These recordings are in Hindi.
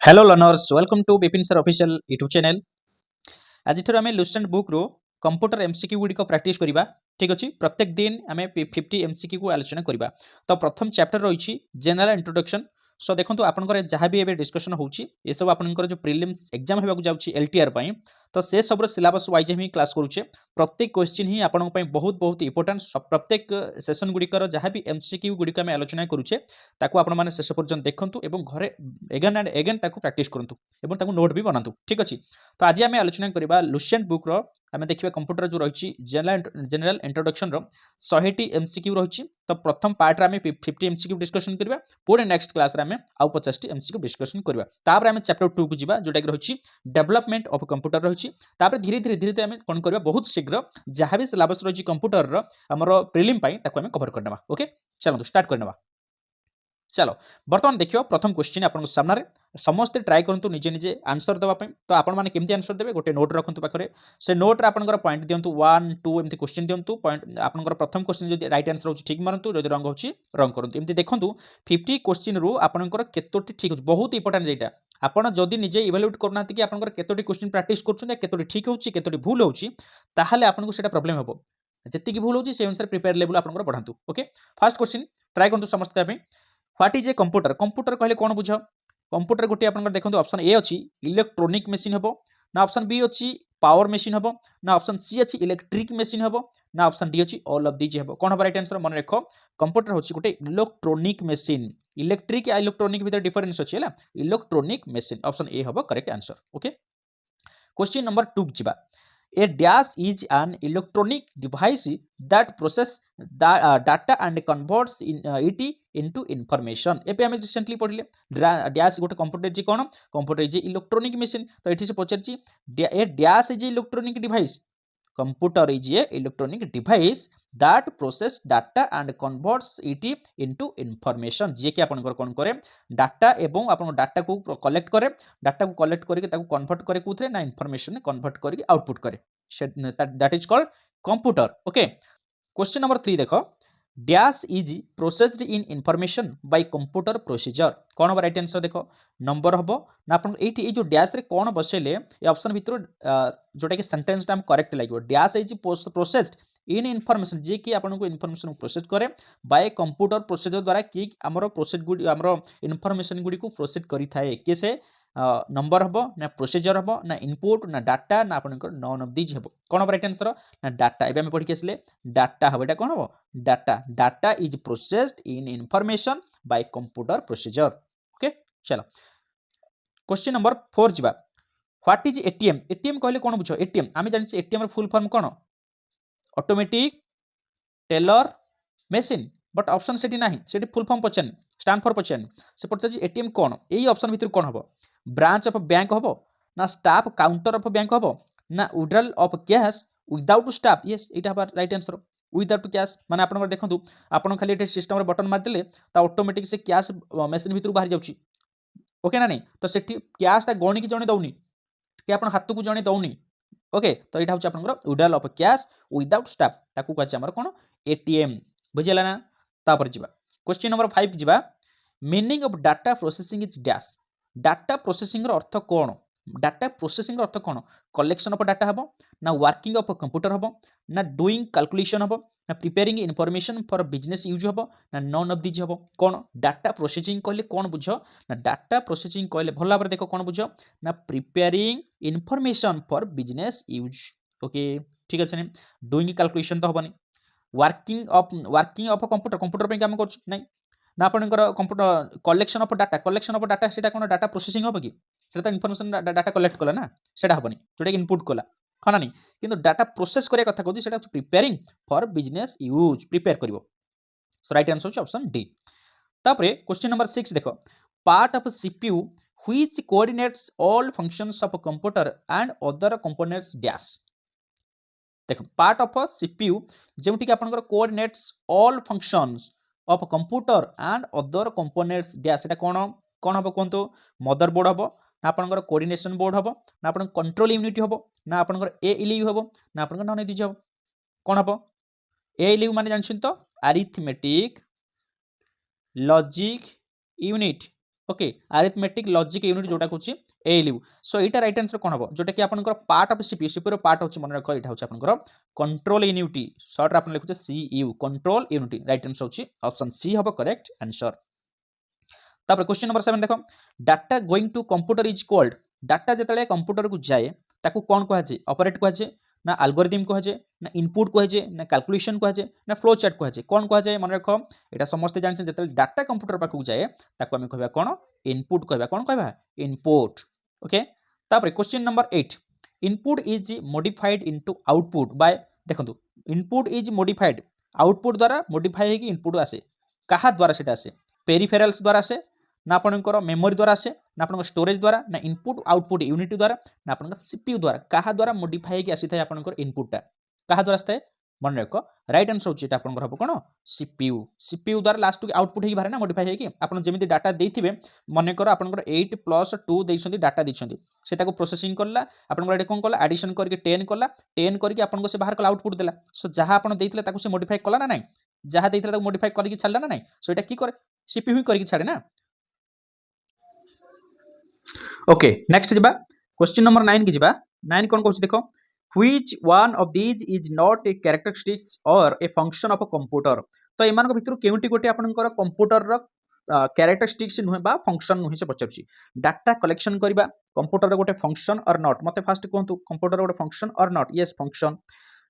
Hello learners welcome to Vipin sir official YouTube channel. आज आम लुसेंट बुक रो कंप्यूटर एमसीक्यू गुड़ी प्रैक्टिस करवा। ठीक अच्छे प्रत्येक दिन आम 50 एमसीक्यू को आलोचना करवा। तो प्रथम चैप्टर रही जनरल इंट्रोडक्शन। सो देखो आपंकर जहाँ भी एवं डिस्कसन होची ये सब आपंकर जो प्रिलिम्स एग्जाम होगा जाऊँगी एलटीआर तो से सब सिलेबस वाइज ही क्लास करुचे। प्रत्येक क्वेश्चन ही आपण बहुत बहुत इंपोर्टेंट। प्रत्येक सेसन गुड़िकर जहाँ भी एमसीक्यू गुड़िक आम आलोचना करुचे ताकू आपण मैंने शेष पर्यटन देखूँ और घरे एगेन एंड एगेन प्रैक्टिस करूँ नोट भी बनातु। ठीक अच्छे तो आज आम आलोचना करवा लुसेंट बुक रो आम देखिए कंप्यूटर जो रही जनरल इंट्रोडक्शन रो 100 एमसीक्यू रही। तो प्रथम पार्ट आम 50 एमसीक्यू डिस्कसन करवा पुणे नेक्स्ट क्लास आम आउ 50 एमसीक्यू डिस्कसन करवा। तापर आम चैप्टर 2 को जीवा जोटा कि रही डेवलपमेंट ऑफ कंप्यूटर रही। तापर धीरे धीरे धीरे धीरे आम कौन करवा बहुत शीघ्र जहाँ भी सिलेबस रही कंप्यूटर आमर प्रिलिम आम कवर करने। ओके चलो स्टार्ट करने। चलो बर्तमान देखिए प्रथम क्वेश्चन आपन सामने समस्ते ट्राए करूँ निजे निजे आंसर देवाई। तो आपण मैंने केमती आंसर देवे गोटे नोट रखु पाखे से नोट रे आपनकर पॉइंट दिंतु 1 2 एमती क्वेश्चन दिंतु पॉइंट आपनकर प्रथम क्वेश्चन जदि राइट आंसर हो ठीक मारंतु जदि रंग होची रंग करंतु। एमती देखंतु 50 क्वेश्चन रु आपनकर केतोटी ठीक हो बहुत इंपोर्टेंट जेटा आपण जदि निजे इवैल्यूएट करना कि आपनकर केतोटी क्वेश्चन प्रैक्टिस करछन केतोटी ठीक होची केतोटी भूल होची ताहाले आपनको सेटा प्रॉब्लम हेबो। जति भूल होची से अनुसार प्रिपेयर लेवल आपनकर बढ़ांतु। ओके फर्स्ट क्वेश्चन ट्राई करंतु समझते हैं what is a computer. Computer कहले कौन बुझ कंप्यूटर गोटे आप देखो ऑप्शन ए अच्छी इलेक्ट्रोनिक मेसीन हम ना ऑप्शन बी अच्छी पावर मेसीन हम ना ऑप्शन सी अच्छी इलेक्ट्रिक मेसीन हम ना ऑप्शन डी अच्छी ऑल ऑफ दीज हम कौन हम राइट आंसर मन रख कंप्यूटर होची गोटे इलेक्ट्रोनिक मेसीन। इलेक्ट्रिक या इलेक्ट्रोनिक भीतर डिफरेंस अच्छी है इलेक्ट्रोनिक मेसीन ऑप्शन ए हम correct answer. Okay question number 2 जीवा A dash is an electronic device that process data and converts it into information। एपे हमें रिसेंटली पढ़ले डैश गोटे कंप्यूटर जी कौन कंप्यूटर इज इलेक्ट्रोनिक मशीन। तो ये से पचार a dash is electronic device computer is a electronic device that process data and converts it into information जी कि आपनकर कोन करे डाटा एवं आपन डाटा को कलेक्ट करे डाटा को कलेक्ट करके ताको कन्वर्ट करे कुथरे ना इनफॉरमेशन कन्वर्ट करके आउटपुट करे that is called computer. Okay question number 3 देखो dash is processed in information bye computer procedure कौन हम राइट आंसर देखो नंबर हम ना आप ये जो डैश रे कौन बसैले ये ऑप्शन भीतर जोटा कि सेंटेंस टाइम करेक्ट लगे dash is processed in information जी कि आपको इनफॉरमेशन प्रोसेस करे बाय कंप्यूटर प्रोसीजर द्वारा कि आमर प्रोसेस गुडी आमर इनफॉरमेशन गुडी को प्रोसेस करि थाए कि से नंबर हम ना प्रोसीजर हम ना इनपुट ना डाटा ना आपनकर नॉन ऑफ दीज हम कौन हम राइट आंसर ना डाटा एबे हम पढ़ी के आसले डाटा हम एटा कौन हम data data is processed in information bye computer procedure. Okay चलो क्वेश्चन नंबर 4 जीवा व्हाट इज एटीएम। एटीएम कहले कौन बुझ एटीएम आम जानि एटीएम फुल फॉर्म कौन automatic teller machine but option सेठी नाही सेठी फुल फॉर्म पचान स्टैंड फॉर पचान से पचार एटीएम कौन यही ऑप्शन भीतर कौन हम ब्रांच ऑफ बैंक हम ना स्टाफ काउंटर ऑफ बैंक हम ना withdrawal of cash without staff yes इटा राइट आंसर विदाउट कैश माने आपन देखंतु आपन खाली एटे सिस्टम रे बटन मार देले ता ऑटोमेटिक से कैश मशीन भीतर बाहर जाउची। ओके ना नहीं तो सेठी कैश ता गणी की जणे दउनी कि आपन हाथ को जणे दउनी। ओके तो यहाँ हूँ आप withdrawal of cash without staff ताकू कहছে आमर कौन एटीएम बुझेला ना। तापर जीवा क्वेश्चन नंबर 5 जीवा meaning of data processing is dash. Data processing अर्थ कौन डाटा प्रोसेसिंग अर्थ कौन कलेक्शन ऑफ डाटा हम ना वर्किंग ऑफ कंप्यूटर हम ना डूइंग कैलकुलेशन हम ना preparing information for business use हम ना नॉन ऑफ दीज हम कौन डाटा प्रोसेसिंग कहले कौन बुझ ना डाटा प्रोसेसिंग कहले भल भाव देख कौन बुझ ना preparing information for business use. Okay ठीक अच्छे डूइंग कैलकुलेशन तो हेनी वर्किंग ऑफ कंप्यूटर कंप्यूटर पे काम कर नहीं ना आपंकर कंप्यूटर कलेक्शन ऑफ डाटा से कौन डाटा प्रोसेसिंग हम कि तो इनफॉरमेशन डाटा कलेक्ट कला ना से हेनी जोटा इनपुट कला हाँ ना नहीं कि डाटा प्रोसेस करिया कथा कहूँ से preparing for business use prepare कर सो राइट आंसर ऑप्शन डी। तापर क्वेश्चन नंबर 6 देखो part of CPU which coordinates all functions of computer and other components dash. देखो पार्ट ऑफ सीपीयू जेमति कि आपनकर coordinates all functions of computer and other components dash एटा कौन कौन हम कहतु मदरबोर्ड हम ना आपनकर कोऑर्डिनेशन बोर्ड हम ना आपन कंट्रोल यूनिट हम ना आपनकर एएलयू हम ना आपनकर नॉन एलयू हम कौन हम एएलयू माने जानछन तो arithmetic logic unit okay arithmetic logic unit जोटा कहूँ एएलयू सो यहाँ राइट आंसर कौन हम जोटा कि आपंकर part of CPU CPU part होची मन रख यहाँ हूँ आपंकर कंट्रोल यूनिटी शॉर्ट आप लिखुचे सीयू कंट्रोल यूनिटी राइट आंसर होची ऑप्शन सी हम करेक्ट आंसर। तापर क्वेश्चन नंबर 7 देखो data going to computer is called data जिते कंप्यूटर को जाए ताकू कौन कहुए ऑपरेट कहुए ना एल्गोरिथम कहुए ना इनपुट कहुए ना कैलकुलेशन कहुए ना फ्लो चार्ट कहुए कौन कहुए मन रख यहाँ समस्त जानते जो डाटा कंप्यूटर पाखक जाए ताकू आम कह कौन इनपुट कह कौन कह इनपुट ओके। तापर question number 8 input is modified into output by देखो इनपुट इज मॉडिफाइड आउटपुट द्वारा मॉडिफाई होगी इनपुट आसे क्या द्वारा से आसे पेरिफेराल्स द्वारा आसे ना आपंकर मेमोरी द्वारा आसे ना आप स्टोरेज द्वारा ना इनपुट आउटपुट यूनिट द्वारा ना आप सीपीयू द्वारा क्या द्वारा मॉडिफाई आसी था आपंकर इनपुटा क्या द्वारा आए मन रख राइट आंसर होची आपंकर हम कौन सीपीयू सीपीयू द्वारा लास्ट की आउटपुट ही बाहर ना मॉडिफाई होगी आप जमी डाटा देते मनकर आपंकर 8 + 2 देते डाटा देते से प्रोसेसिंग कला आपंकर कौन कला एडिशन करके 10 कला 10 करके आपको से बाहर कला आउटपुट देला सो जहाँ आप देते से मॉडिफाई कला ना नहीं जहाँ देते मॉडिफाई करके छाड़ा ना नहीं सो यहाँ कि करे सीपीयू ही करके छाड़े ना। ओके नेक्स्ट जीवा क्वेश्चन नंबर 9 की जीवा 9 कौन कहूँ देखो which one of these is not a characteristics or a function of a computer तो एमान भितर केउटी गोटे आपनकर कंप्यूटर रो कैरेक्टरिस्टिक्स नुहे बा फंक्शन नुहे से पचारछि डाटा कलेक्शन करबा कंप्यूटर रो गोटे फंक्शन और नॉट मते फास्ट कहंतु कंप्यूटर रो गोटे फंक्शन और नॉट यस फंक्शन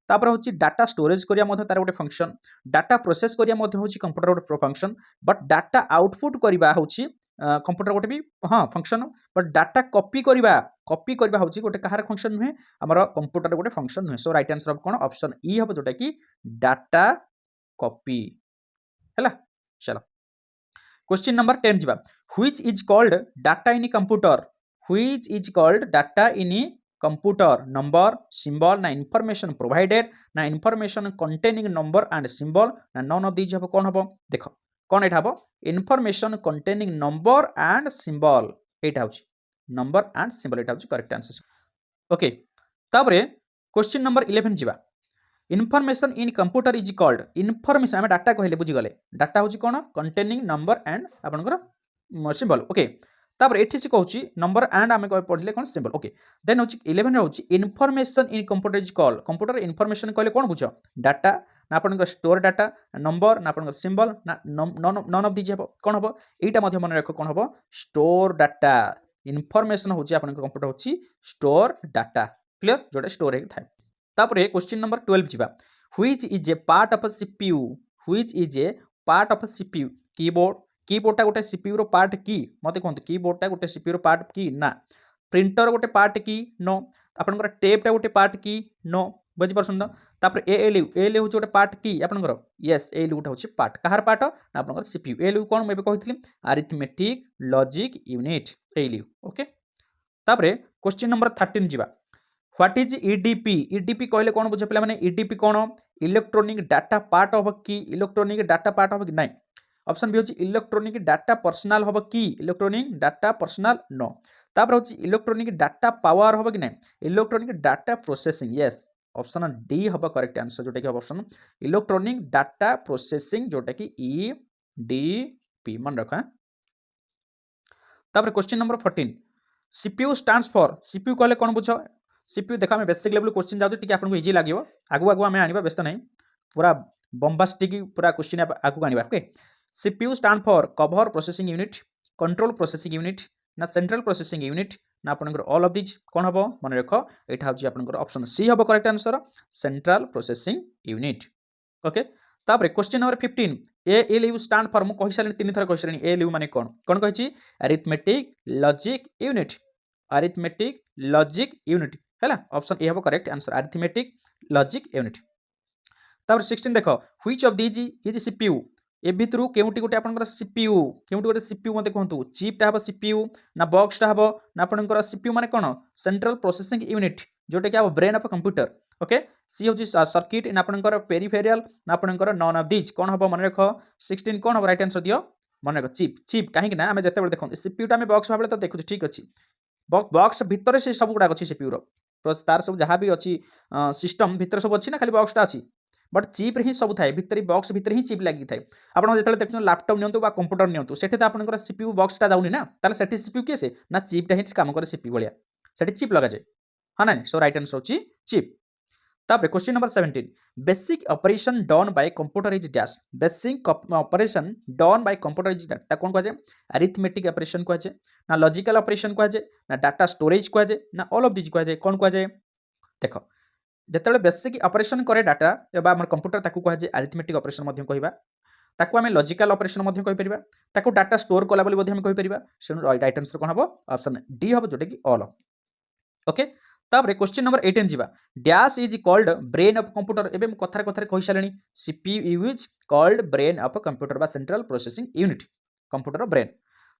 तापर होची डाटा स्टोरेज करिया मध्ये तार गोटे फंक्शन डाटा प्रोसेस करिया मध्ये होची कंप्यूटर गोटे फंक्शन बट डाटा आउटपुट करबा होची कंप्यूटर गोटे भी हाँ फंक्शन बट डाटा कॉपी करबा होची गोटे कहार फंक्शन नुहे हमर कंप्यूटर गोटे फंक्शन नुहे सो राइट आंसर ऑफ कोन ऑप्शन ई हम जोटा कि डाटा कॉपी हैला। चलो क्वेश्चन नंबर 10 जीवा which is called data in computer which is called data in computer number symbol ना इनफॉरमेशन प्रोवाइडेड ना information containing number and symbol ना नन ऑफ दीज हम कौन हम देख कौन एटा हम information containing number and symbol एटा होची नंबर एंड सिंबल एटा होची करेक्ट आंसर ओके। तापरे क्वेश्चन नंबर 11 जीवा information in computer is called information आम डाटा कहले बुझी गले डाटा होची कोन कंटेनिंग नंबर एंड आपनकर सिंबल ओके तापर एठी से कहूची नंबर एंड आम पढ़ले कोन सिंबल ओके देन होची 11 होची information in computer is called computer information कहले कोन बुझ डाटा ना आपनकर स्टोर डाटा नंबर ना आपनकर सिंबल ना नन ऑफ दीज हम कोन हम एटा मध्ये मन रख कोन हम स्टोर डाटा इनफॉरमेशन होची आपनकर कंप्यूटर होची स्टोर डाटा क्लियर जोटा स्टोर हे थाए। तापरे क्वेश्चन नंबर 12 जीवा which is a part of CPU which is a part of CPU कीबोर्डटा गोटे सीपीयू रो पार्ट की मते कहंतु कीबोर्डटा गोटे सीपीयू रो पार्ट की ना प्रिंटर गोटे पार्ट की नो आपनकर टेपटा गोटे पार्ट की नो बुझी परछन ना तापर एएलयू होची गोटे पार्ट की आपनकर यस एएलयू गोटे होची पार्ट कहार पार्ट ना आपनकर सीपीयू एएलयू कोन मैं कहितली arithmetic logic unit ALU okay. तापर क्वेश्चन नंबर 13 जीवा व्हाट इज ईडीपी ईडीपी कहले कौन बुझे पे मैंने ईडीपी कौन इलेक्ट्रोनिक डाटा पार्ट हम कि इलेक्ट्रोनिक डाटा पार्ट हम कि नहीं ऑप्शन बी होची इलेक्ट्रोनिक डाटा पर्सनल हम कि इलेक्ट्रोनिक डाटा पर्सनल नो तापर होची इलेक्ट्रोनिक डाटा पावर हम कि नहीं electronic data processing yes option D हम करेक्ट आंसर जोटा कि ऑप्शन इलेक्ट्रोनिक डाटा प्रोसेसिंग जोटा कि ईडीपी मन रखा। तापर question number 14 CPU stands for CPU कहले कौन बुझ सीपीयू देखा मैं बेसिक लेवल क्वेश्चन जाऊ टी आपको इजी लगे आगु आगु आम आने व्यस्त नहीं पूरा बम्बास्टिक पूरा क्वेश्चन आगु आने okay CPU stand for cover processing unit control processing unit ना सेंट्रल प्रोसेसिंग यूनिट ना आपनकर ऑल ऑफ दीज कौन हम मन रख यहाँ हूँ आपनकर ऑप्शन सी हम correct answer central processing unit okay. तापर question number 15 ALU stand for मु कहि सारे 3 थर कहि सारे एएलयू माने कौन कौन कहि arithmetic logic unit arithmetic logic unit है ऑप्शन ए हम correct answer arithmetic logic unit. तापर 16 देख which of these is CPU ए भितरु केउटी गोटे आपनकर सीपीयू केउटी गोटे सीपीयू मते कहंतु चिपटा हबो सीपीयू ना बॉक्सटा हबो ना आपनकर सीपीयू माने कोन सेंट्रल प्रोसेसिंग यूनिट जोटा कि ब्रेन ऑफ कंप्यूटर ओके सी होची सर्किट ना आपनकर पेरिफेरियल ना आपनकर नन ऑफ दीज कोन हबो मन रख 16 कोन हबो राइट आंसर दियो मन रख चिप चिप काहे कि ना हमें जते बेले देखो सीपीयूटा में बॉक्स भाबले तो देखु ठीक अछि बॉक्स भितर से सब गुडा अछि सीपीयू रो तार सब जहाँ भी अच्छी सिस्टम भितर सब अच्छी ना खाली बॉक्सटा अच्छी बट चिप रे ही सब थाए भितर बॉक्स भितर ही चिप लगी थाए आपण जेतले देखछन लैपटॉप नियंतु बा कंप्यूटर नियंतु सेठी त आपनकर सीपीयू बॉक्स टा जाउनी ना ताले सेठी सीपीयू के से ना चिप टा ही काम करे सीपीयू भलिया सेठी चिप लगा जाए हां ना सो राइट आंसर होची चिप तापर question number 17 basic operation done by computer is dash basic operation done by computer is ता कोन कह जाए अरिथमेटिक ऑपरेशन कह जाए ना लॉजिकल ऑपरेशन कह जाए ना डाटा स्टोरेज कह जाए ना ऑल ऑफ दिस कह जाए कोन कह जाए देखो जेतेबेले बेसिक ऑपरेशन करे डाटा एबा हमर कंप्यूटर ताकू कह जाए अरिथमेटिक ऑपरेशन मध्ये कहबा ताकू आमे लॉजिकल ऑपरेशन मध्ये कहि परिबा ताकू डाटा स्टोर कला बोली मध्ये हम कहि परिबा सेनु राइट आंसर कोन हबो ऑप्शन डी हबो जोटा कि ऑल ओके तापर क्वेश्चन नंबर 18 जीवा dash is called brain of computer एबे हम कथार कथार कहि सालेनी CPU is called brain of computer बा central processing unit computer brain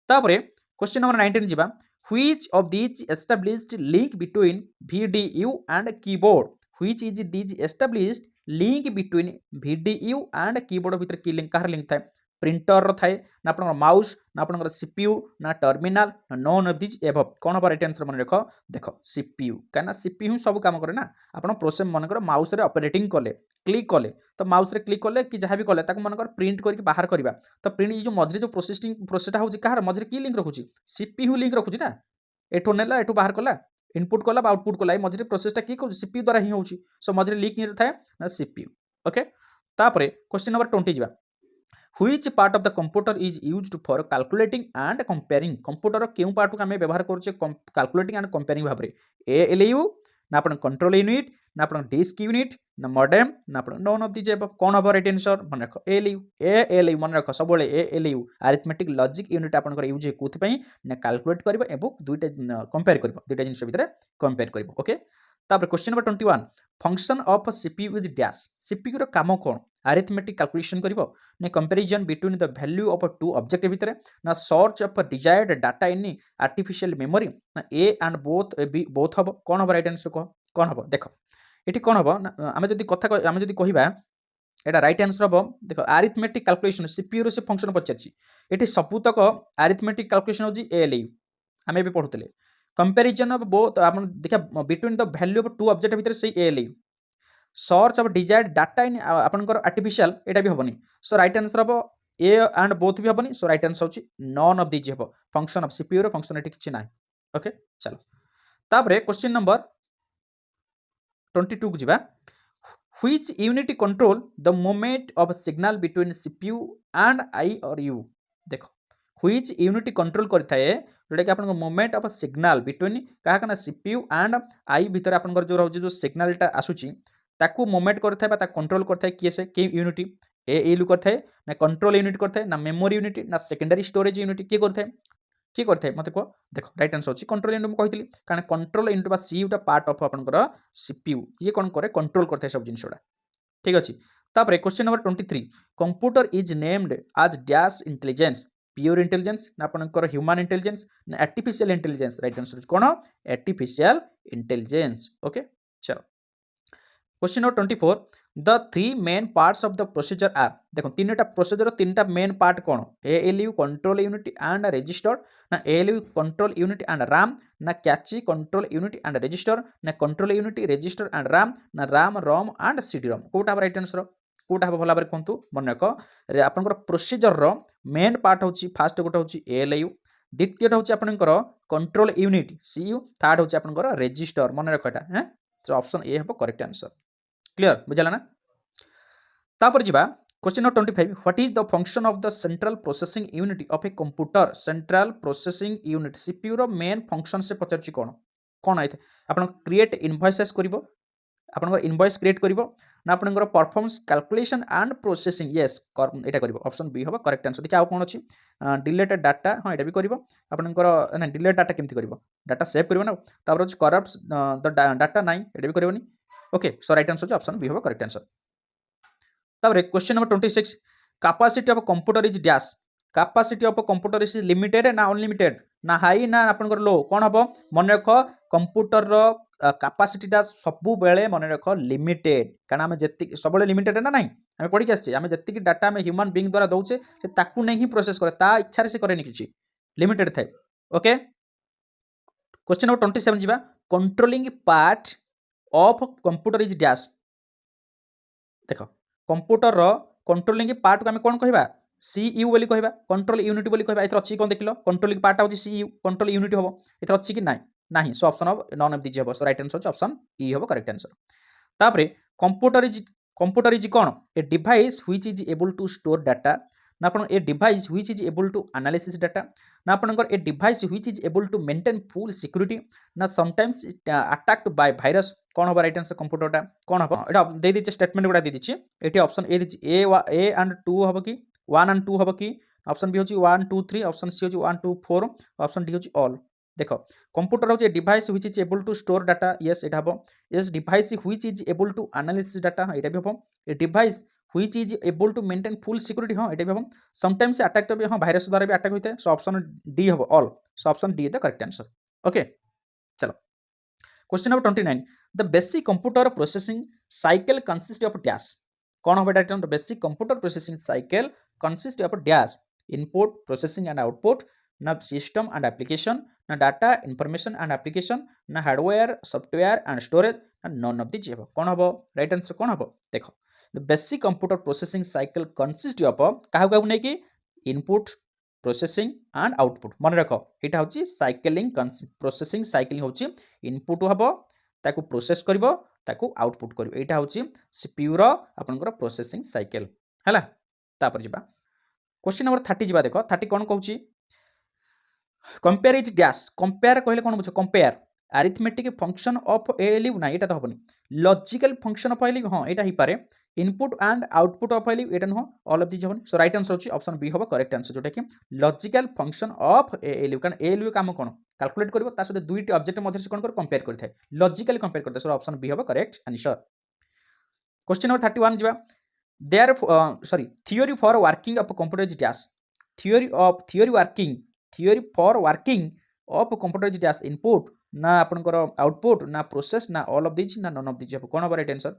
तापर क्वेश्चन नंबर 19 जीवा which of these established link between VDU and keyboard which is these established link between VDU and keyboard भीतर की लिंक कहार लिंक थाए प्रिंटर रो थाए ना आपन माउस ना आपन सीपीयू ना टर्मिनल ना नॉन ऑफ दिस एबव कोन हबो राइट आंसर मन रखो देखो सीपीयू काना सीपीयू सब काम करे ना आपन प्रोसेस मन कर माउस रे ऑपरेटिंग कले क्लिक कले तो माउस रे क्लिक कले कि जहां भी कले ताको मन कर प्रिंट करके बाहर करबा तो प्रिंट जो मजरी जो प्रोसेसिंग प्रोसेसटा होची कहार मजरी की लिंक रखुची सीपीयू लिंक रखुची ना एठो नेला एठो बाहर कला इनपुट कला आउटपुट कला मजरी प्रोसेसटा की को सीपीयू द्वारा ही होची सो मजरी लिंक नि थाए ना सीपीयू ओके तापरे क्वेश्चन नंबर 20 जीवा which part of the computer is used for calculating and comparing computer केउ पार्ट को आमे व्यवहार करछे कैलकुलेटिंग एंड कंपेयरिंग भाबरे एएलयू ना आपण कंट्रोल यूनिट ना आपण डिस्क यूनिट ना मॉडेम ना आपण नॉन ऑफ दिस एबव कोन हबो राइट आंसर मन रखो एएलयू मन रखो सबले एएलयू अरिथमेटिक लॉजिक यूनिट आपण कर यूज कोथि पई ना कैलकुलेट करबो एबो दुइटा कंपेयर करबो दुइटा जिंस भितर कंपेयर करबो ओके तापर question number 21 function of CPU is dash CPU रो काम कोन अरिथमेटिक कैलकुलेशन करिवो ने comparison between the value of two object भितर ना search of desired data in artificial memory ना ए एंड बोथ हबो कोन हबो राइट आंसर को कोन हबो देखो एठी कोन हबो आमे जदी कथा आमे जदी कहिबा एटा राइट आंसर हबो देखो अरिथमेटिक कैलकुलेशन सीपीयू रो से फंक्शन पचारची एठी सबुतक अरिथमेटिक कैलकुलेशन होजी एएलयू आमे भी पढुतले कंपैरिजन ऑफ बोथ आपण देखा between the value of two object भितर से ALU search of desired data in आपनकर आर्टिफिशियल एटा भी होबनी सो राइट आंसर हबो ए एंड बोथ भी होबनी सो राइट आंसर होची नॉन ऑफ दिस हबो फंक्शन ऑफ सीपीयू रो फंक्शन एटी किछि नाही ओके चलो तापरे क्वेश्चन नंबर 22 को जिबा which unit control the movement of signal between CPU and I और यू देखो व्हिच यूनिट कंट्रोल करथाए जोटा कि आपन मूवमेंट ऑफ सिग्नल बिटवीन कहा कना सीपीयू एंड आई भीतर आपन जो रहउची जो सिग्नलटा आसुची ताकू मूवमेंट करथाय बा ता कंट्रोल करथाय किए से के यूनिट एएलयू करथाय ना कंट्रोल यूनिट करथाय ना मेमोरी यूनिट ना सेकेंडरी स्टोरेज यूनिट के करथाय मते को देखो राइट आंसर होची कंट्रोल यूनिट म कहितली कारण कंट्रोल यूनिट बा सीयूटा पार्ट ऑफ आपनकर सीपीयू ये कोन करे कंट्रोल करथाय सब जिंसोडा ठीक अछि तापर question number 23 computer is named as dash intelligence pure intelligence ना आपनकर ह्यूमन इंटेलिजेंस ना आर्टिफिशियल इंटेलिजेंस राइट आंसर कोन आर्टिफिशियल इंटेलिजेंस ओके चलो question number 24 the three main parts of the procedure are देखो तीनटा प्रोसीजर तीनटा मेन पार्ट कोन ALU control unit and register ना ALU control unit and RAM ना cache control unit and register ना control unit register and RAM ना RAM ROM and CD ROM कोटा राइट आंसर कोटा भला भाବରେ कोंतु मन रख आपनकर प्रोसीजर रो मेन पार्ट होची फर्स्ट गोटा होची एएलयू द्वितीयटा होची आपनकर कंट्रोल यूनिट सीयू थर्ड होची आपनकर रजिस्टर मन रख एटा हैं तो ऑप्शन ए हबो करेक्ट आंसर क्लियर बुझला ना तापर जिबा question number 25 what is the function of the central processing unit of a computer central processing unit CPU रो मेन फंक्शन से पचरची कोन आइथे आपन क्रिएट इनवॉइसेस करिवो आपन इनवॉइस क्रिएट करिवो ना आपन performance calculation and processing yes Etah करिवो option B हबो करेक्ट आंसर देखि आ कोन अछि डिलीटेड डाटा हां एटा भी करिवो आपन ना डिलीट डाटा केमति करिवो डाटा सेव करिवो ना तापर करप्ट द डाटा नाइ एटा भी करिवोनी okay so right answer option B हबो करेक्ट आंसर तापर question number 26 capacity of computer is dash capacity of computer is limited ना अनलिमिटेड ना हाई ना आपनकर लो कोन हबो मन रख कंप्यूटर रो कैपेसिटीटा सबु बेले मन रख लिमिटेड कारण हम जति सबले लिमिटेड ना नहीं हम पढी के आछे हम जति की डाटा हम ह्यूमन बीइंग द्वारा दउछे से ताकू नहीं ही प्रोसेस करे ता इच्छा रे से करे नि किछि लिमिटेड थाए ओके क्वेश्चन नंबर 27 जिबा controlling part of computer is dash देखो कंप्यूटर रो कंट्रोलिंग पार्ट को आम कौन कहबा सीयू बोली कहबा कंट्रोल यूनिट बोली कहबा एथर अछि कोन देखिलो कंट्रोलिंग पार्ट होची सीयू कंट्रोल यूनिट हबो एथर अछि कि नाही नाही so option of none of this हबो सो राइट आंसर होची ऑप्शन ई हबो करेक्ट आंसर तापरे कंप्यूटर इज कौन a device which is able to store data ना आपण a device which is able to analysis data ना आपनकर a device which is able to maintain full security ना समटाइम्स अटैक्ड बाय भाइरस कौन हम राइट आंसर कंप्यूटरटा कौन हम एटा दे दिचे स्टेटमेंट गुडा दे दिचे एटी ऑप्शन ए दिचे ए एंड 2 हबो कि 1 एंड 2 हबो कि ऑप्शन बी होची 1 2 3 ऑप्शन सी होची 1 2 4 ऑप्शन डी होची ऑल देखो कंप्यूटर होची device which is able to store data yes एटा हबो yes device which is able to analysis data एटा भी हबो a device which is able to maintain full security हाँ एटा भी हबो समटाइम्स अटैक तो भी हाँ भाइरस द्वारा भी अटैक होते हैं सो ऑप्शन डी हबो all so option D is the correct answer okay चलो question number 29 the basic computer processing cycle consist of dash कौन हम data the basic computer processing cycle consist of dash input processing and output ना सिस्टम एंड एप्लीकेशन ना डाटा इनफॉरमेशन एंड एप्लीकेशन ना हार्डवेयर सॉफ्टवेयर एंड स्टोरेज ना नॉन ऑफ दिस हबो कौन हबो राइट आंसर कौन हबो देखो the basic computer processing cycle consist of काहा काहा नै कि इनपुट प्रोसेसिंग एंड आउटपुट मन रख एटा होची साइकिलिंग प्रोसेसिंग साइकिलिंग होची इनपुट हबो ताकू प्रोसेस करबो ताकू आउटपुट करबो एटा होची सीपीयू रो आपनकर प्रोसेसिंग साइकिल हला तापर जिबा क्वेश्चन नंबर 30 जिबा देखो 30 कोन कहूची कंपेयर इज डैश कंपेयर कहले कोन बुझ compare arithmetic function of ALU ना एटा तो हबनी लॉजिकल फंक्शन ऑफ एएलयू हां एटा ही पारे input and output of ALU एटा न ऑल ऑफ दिस हबनी सो राइट आंसर होची ऑप्शन बी हबो करेक्ट आंसर जोटा कि लॉजिकल फंक्शन ऑफ एएलयू कारण एएलयू काम कोन कैलकुलेट करबो ता सहित दुईटी ऑब्जेक्ट मध्ये से कोन कर कंपेयर करथाय लॉजिकली कंपेयर करथाय सो ऑप्शन बी हबो करेक्ट आंसर क्वेश्चन नंबर 31 जिबा there sorry theory for working of computer is dash theory for working of computer is dash input ना आपनकर आउटपुट ना प्रोसेस ना ऑल ऑफ दिस ना नॉन ऑफ दिस कोन हबो राइट आंसर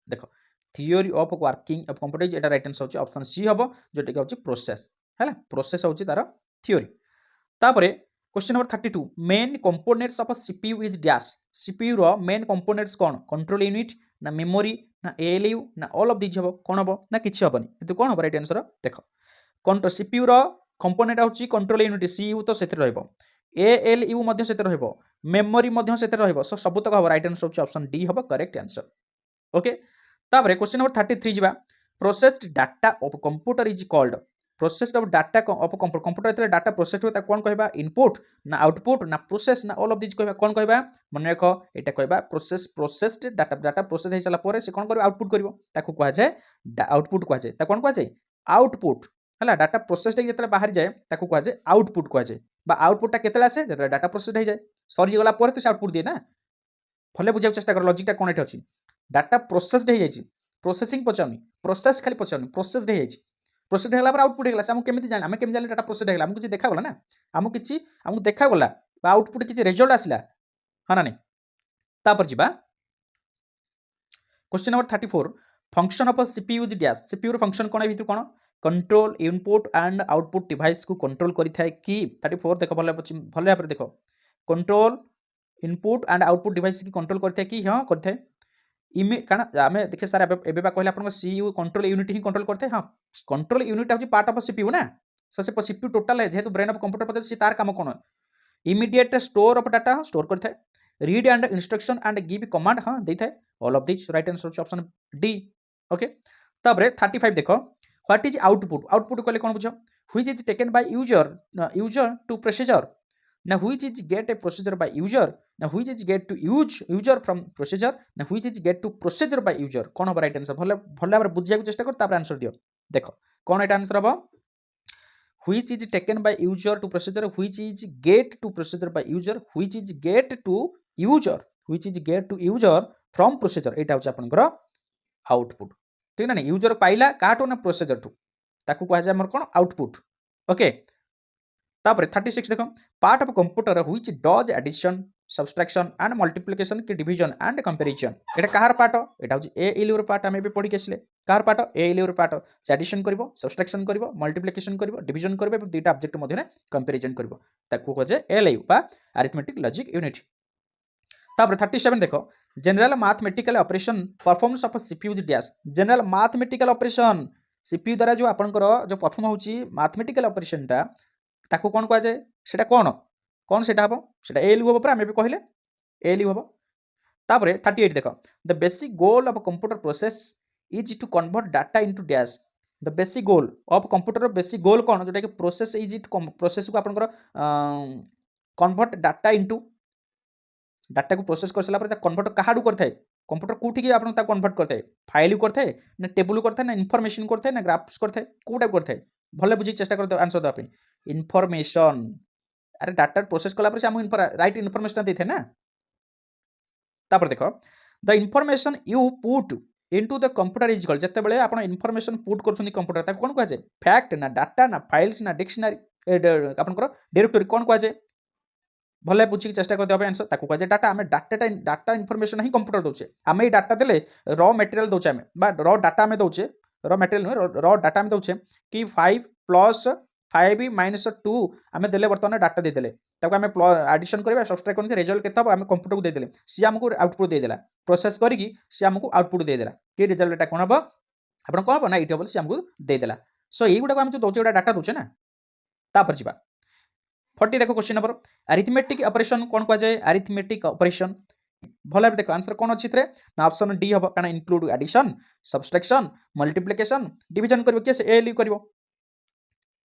देखो theory of working of computer is एटा राइट आंसर होची ऑप्शन सी हबो जोटा कि होची प्रोसेस हैला प्रोसेस होची तार थियोरी तापरे question number 32 main components of CPU is dash CPU रो मेन कंपोनेंट्स कोन कंट्रोल यूनिट ना मेमोरी ना एएलयू ना ऑल ऑफ दिस हबो कोन हबो ना किछि हबनी एतु कोन हबो राइट आंसर देखो कंट्रोल सीपीयू रो कंपोनेंट होची कंट्रोल यूनिट सीयू तो सेते रहइबो एएलयू मध्ये सेते रहइबो मेमोरी मध्ये सेते रहइबो सो सब तक हबो राइट आंसर होची ऑप्शन डी हबो करेक्ट आंसर ओके तापरे क्वेश्चन नंबर 33 जिबा processed data of computer is called processed of data of computer एतरे डाटा प्रोसेस होता कोन कहबा इनपुट ना आउटपुट ना प्रोसेस ना ऑल ऑफ दिस कहबा कोन कहबा मन रखो एटा कहबा प्रोसेस्ड डाटा प्रोसेस हे सला परे से कोन करबा आउटपुट करबो ताकू कहै जाय आउटपुट कहै जाय ता कोन कहै जाय आउटपुट हला डाटा प्रोसेस्ड जेतले बाहर जाय ताकू कहै जाय आउटपुट कहै जाय बा आउटपुट ता केतले आसे जेतले डाटा प्रोसेस्ड हे जाय सरी गला परे तो से आउटपुट दिए ना फले बुझाउ चेष्टा कर लॉजिक ता कोन एठी अछि डाटा प्रोसेस्ड हे जायछि प्रोसेसिंग पचाउनी प्रोसेस खाली पचाउनी प्रोसेस्ड हे जायछि प्रोसेस हेला पर आउटपुट हेला हम केमिति जान हम केमिति जान डाटा प्रोसेस हेला हम किछि देखा गला ना हम देखा गला बा आउटपुट किछि रिजल्ट आसिला हां ना नै तापर जिबा question number 34 function of CPU is dash CPU रो फंक्शन कोन भितर कोन control input and output device को कंट्रोल करि थाए कि 34 देखो भले पर देखो control input and output device की कंट्रोल करि थाए कि हां करि थाए कारण आम देखिए सार एवं कहले आप सीयू कंट्रोल यूनिट ही कंट्रोल करते हाँ कंट्रोल यूनिट हूँ पार्ट ऑफ सीपीयू ना सो से सीपीयू टोटल जेहेतु ब्रेन ऑफ कंप्यूटर पद्धति से तार काम कौन immediate store of data store करता है read and instruction and give command हाँ देता है all of this right answer option D okay तापर 35 देखो व्हाट इज आउटपुट आउटपुट कहले कौन बुझ which is taken by user to procedure ना which is get a procedure by user ना which is get to user from procedure ना which is get to procedure by user कौन हम राइट आंसर भले भले भाव बुझिया चेष्टा कर तापर आंसर दियो देखो कौन एटा आंसर हम which is taken by user to procedure which is get to procedure by user which is get to user from procedure एटा होछ आपनकर आउटपुट ठीक ना यूजर पाइला काटो ना प्रोसीजर टू ताकू कह जाय हमर कोन आउटपुट ओके तापर 36 देखो part of computer which does addition subtraction and multiplication के डिवीजन एंड कंपैरिजन एटा कहार पार्ट एटा होची ए एलियर पार्ट हमें भी पढ़ी के आसले कहार पार्ट ए एलियर पार्ट से एडिशन करबो सब्सट्रैक्शन करबो मल्टीप्लिकेशन करबो डिवीजन करबो एवं दुईटा ऑब्जेक्ट मध्ये कंपैरिजन करबो ताकू कह जाय एलयू बा अरिथमेटिक लॉजिक यूनिट तापर 37 देखो general mathematical operation performance of CPU dash general mathematical operation CPU द्वारा जो आपनकर जो परफॉर्म होची मैथमेटिकल ऑपरेशनटा ताको कोन कह जाय सेटा कोन कोन सेटा हबो सेटा एएलयू हबो पर आमे भी कहले एएलयू हबो तापरे 38 देखो the basic goal of computer process is to convert data into dash the basic goal of computer basic goal कोन जोटा कि प्रोसेस इज इट प्रोसेस को आपनकर कन्वर्ट डाटा इनटू डाटा को प्रोसेस कर सारा पर कन्वर्ट कहाडू करथाय कंप्यूटर कोठी की आपन ता कन्वर्ट करथाय फाइल करथाय ना टेबल करथाय ना इनफॉरमेशन करथाय ना ग्राफ्स करथाय कोटा करथाय भले बुझी चेष्टा करते आंसर दवा पे इनफॉरमेशन अरे डाटा प्रोसेस कला पर से हम राइट इनफॉरमेशन देथे ना तापर देखो the information you put into the computer is called जते बेले आपण इनफॉरमेशन पुट करछनी कंप्यूटर ता कोन कहै छै फैक्ट ना डाटा ना फाइल्स ना डिक्शनरी आपनकर डायरेक्टरी कोन कहै छै भले बुझी चेष्टा करते हैं आंसर ताको कहे डाटा आम डाटा इनफॉरमेशन ही कंप्यूटर दौचे आम ये डाटा देले र मटेरियल दौचे आम र डाटा आम दौचे र मटेरियल नुहे र डाटा आम दौचे कि 5 + 5 - 2 आम देले बर्तमान डाटा देदेले ताको आम एडिशन करबा सब्सट्रैक्ट करके रिजल्ट केते हम आम कंप्यूटर को देदेले सी आमको आउटपुट देदेला प्रोसेस करके सी आमको आउटपुट देदेला कि रिजल्ट एटा कोन हबो आपण कोन हबो ना इट हबो सी आमको देदेला सो एई गुडा को आम जो दौचे डाटा दौचे ना तापर जिबा 40 देखो क्वेश्चन नंबर अरिथमेटिक ऑपरेशन कौन कह जाए अरिथमेटिक ऑपरेशन भले देखो आंसर कौन अच्छी थे ना ऑप्शन डी हम क्या include addition subtraction multiplication division करिवो के से एएलयू करिवो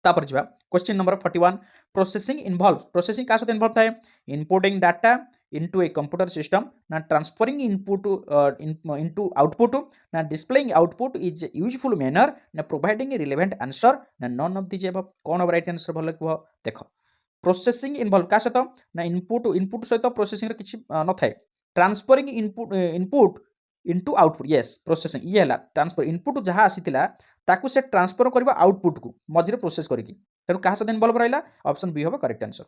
तापर जिबा question number 41 processing involve processing का साथ इन्वॉल्व थाए inputting data into a computer system ना ट्रांसफरिंग इनपुट इनटू आउटपुट ना displaying output is useful manner ना प्रोवाइडिंग रिलेवेंट आंसर ना नन ऑफ दिस एबव कौन अब राइट आंसर भले कह देखो प्रोसेसिंग इनवॉल्व का सहित ना इनपुट इनपुट सहित प्रोसेसिंग किसी न थाए transferring input input into output yes processing ये है ट्रांसफर इनपुट जहाँ आसीला ताकू से ट्रांसफर करबा आउटपुट को मझे प्रोसेस करके तेणु क्या सहित इनवॉल्व रहा ऑप्शन बी हम करेक्ट आंसर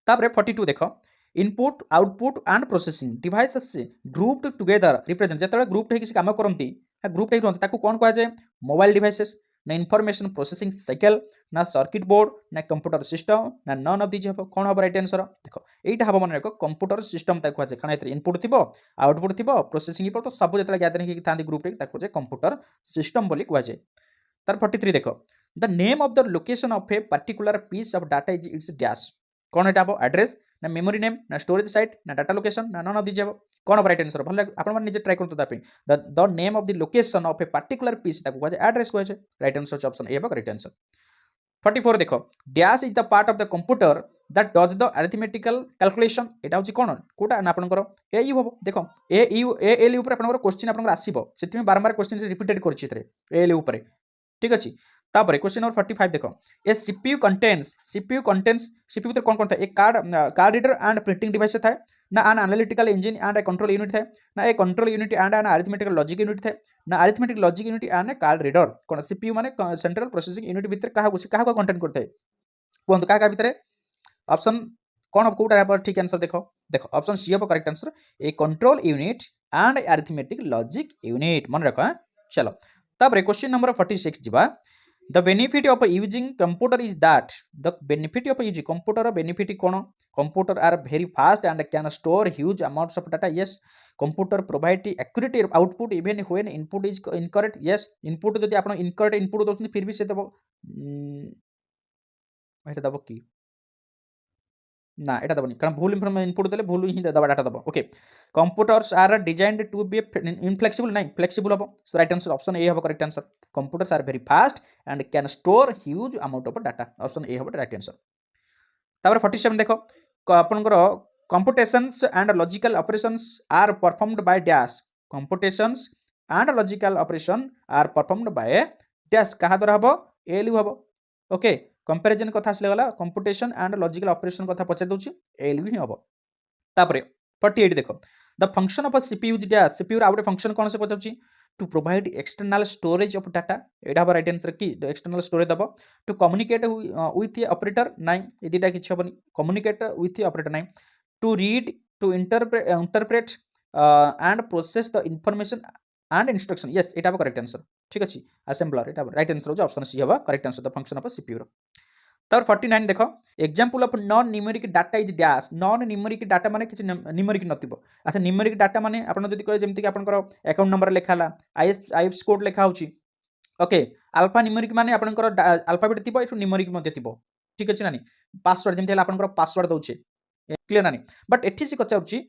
तापर 42 देख input output and processing devices grouped together represent जिते ग्रुप होकर काम करती ग्रुप रुहती कौन कह जाए मोबाइल डिवाइसेस ना इनफॉरमेशन प्रोसेसिंग साइकिल ना सर्किट बोर्ड ना कंप्यूटर सिस्टम ना नन ऑफ दिस हम कौन हम राइट आंसर देख यहाँ हम मन रख कंप्यूटर सिस्टम कह जाए कारण इनपुट थी आउटपुट थी प्रोसेसिंग तो सब जो गैदरिंग था ग्रुप कहे कंप्यूटर सिस्टम बोली कह जाए तार 43 देख the name of the location of a particular piece of data is its dash कौन यहाँ हम एड्रेस ना मेमोरी नेम ना स्टोरेज साइट ना डाटा लोकेशन ना नन ऑफ दिस हम कौन हम राइट आंसर भले आप निजे ट्राई करते the name of the location of a particular piece कह एड्रेस कह right answer option A correct answer 44 देखो dash is the part of the computer that does the arithmetical calculation एटा होची कोन कोटा ना आपनकर ए यू हो देखो ए यू ए एल यू ऊपर आपनकर क्वेश्चन आपनकर आसीबो सेति में बारंबार क्वेश्चन से रिपीटेड करछि थरे ए एल यू ऊपर ठीक अछि तापर क्वेश्चन नंबर 45 देखो ए सीपीयू कंटेन्स सीपीयू तो कौन कौन था एक card reader and printing device था ना an analytical engine and a control unit था ना a control unit and an arithmetical logic unit था ना arithmetic logic unit and a card reader कौन सीपीयू माने सेंट्रल प्रोसेसिंग यूनिट भीतर कहा कंटेंट करता है कहतु क्या भीतर ऑप्शन कौन हम कोटा पर ठीक आंसर देखो देखो ऑप्शन सी हम correct answer A control unit and arithmetic logic unit मन रख चलो तापर क्वेश्चन नंबर 46 जीवा the benefit of using computer is that the benefit of using computer benefit kono computer are very fast and can store huge amounts of data yes computer provide accurate output even when input is incorrect yes input जदि आपण incorrect input दोछन फिर भी से देबो एटा देबो की ना एटा दबनी कारण भूल इनफॉरमेशन इनपुट देले भूल ही दबा डाटा दबो okay computers are designed to be inflexible नहीं फ्लेक्सिबल हम so right answer option A हम correct answer computers are very fast and can store huge amount of data option A हम राइट आंसर तापर 47 देखो आपनकर computations and logical operations are performed by dash computations and logical operation are performed by dash कहा द्वारा हबो एएलयू हबो ओके कंपैरिजन कथा आसले गला कंप्यूटेशन एंड लॉजिकल ऑपरेशन कथा पचार दउची एएलयू ही हबो तापरे 48 देखो the function of CPU dash CPU out function कौन से पचारची to provide external storage of data एडा हबो राइट आंसर की एक्सटर्नल स्टोरेज दबो to communicate with operator nine A दिटा किछ हबनी communicate with operator nine to read to interpret and process the information and instruction yes एटा हबो करेक्ट आंसर ठीक अछि असेंबलर एटा राइट आंसर हो ऑप्शन सी हबो correct answer the function of CPU तर 49 देख example of non numeric data is dash non numeric data माने किसी न्यूमेरिक नथिबो अच्छा न्यूमेरिक डाटा माने आपण जदि कहे जेमति कि आपनकर अकाउंट नंबर लेखाला आईएफएस कोड लेखा होची ओके अल्फा न्यूमेरिक माने आपनकर अल्फाबेट थिबो एठु न्यूमेरिक मध्ये थिबो ठीक अछि नानी पासवर्ड जेमति आपनकर पासवर्ड दउछे क्लियर नानी बट एठी से पचाउची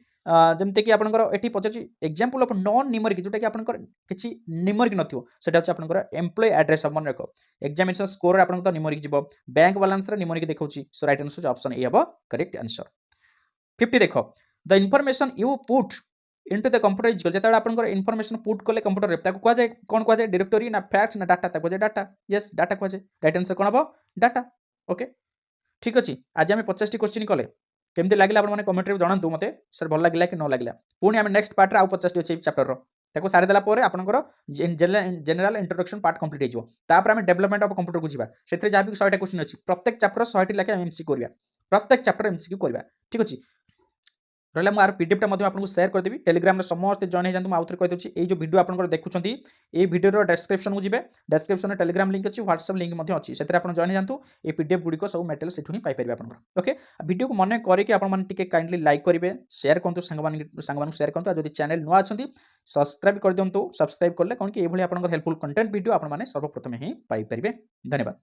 जेमति कि आपनकर एठी पचाउची एग्जांपल ऑफ नॉन न्यूमेरिक जोटा कि आपनकर किछि न्यूमेरिक नथिबो सेटा अछि आपनकर एम्प्लॉय एड्रेस मन रखो एग्जामिनेशन स्कोर आपनकर न्यूमेरिक जिवो बैंक बैलेंस रे न्यूमेरिक देखौची so right answer option A हबो करेक्ट आंसर 50 देखो the information you put into the computer is जेता आपनकर इनफॉरमेशन पुट कोले कंप्यूटर रे ताको कोआ जाय कोन कोआ जाय डायरेक्टरी ना फैक्ट्स ना डाटा ताको जाय डाटा यस डाटा कोआ जाय राइट आंसर कोन हबो डाटा ओके ठीक अछि आज हम 50 टी क्वेश्चन कले केमती लागला आपण माने कमेंट रे जणांतु मते सर भल लागला कि न लागला पुणी हम नेक्स्ट पार्ट रे आउ 50 टी अछि चैप्टर रो ताको सारि देला परे आपनकर जनरल इंट्रोडक्शन पार्ट कंप्लीट हे जिवो तापर हम डेवलपमेंट ऑफ कंप्यूटर को जिबा सेथरे जाबि 100 टा क्वेश्चन अछि प्रत्येक चैप्टर 100 टी लाके हम एमसीक्यू करबा प्रत्येक चैप्टर एमसीक्यू करबा ठीक अछि रहा मुझे पीडीएफ आपको शेयर करदेवी टेलीग्राम समस्त जॉइन हो आउ थे कहीदे ये जो वीडियो आप देखुं ये वीडियो डिस्क्रिप्शन को जी डिस्क्रिप्शन में टेलीग्राम लिंक अच्छी व्हाट्सएप लिंक अच्छी से जॉइन जातु ये पीडीएफ गुड़िक सब मेटेरियल से ही पाइपर आप ओके वीडियो को मन करके आपके काइंडली लाइक करेंगे शेयर करूँ सांग शेयर करूँ जब चैनल नुआ अच्छा सब्सक्राइब कर दिंतु सब्सक्राइब कले कौन कि ये आप हेल्पफुल कंटेंट वीडियो आपने सर्वप्रथम ही पाइपर धन्यवाद।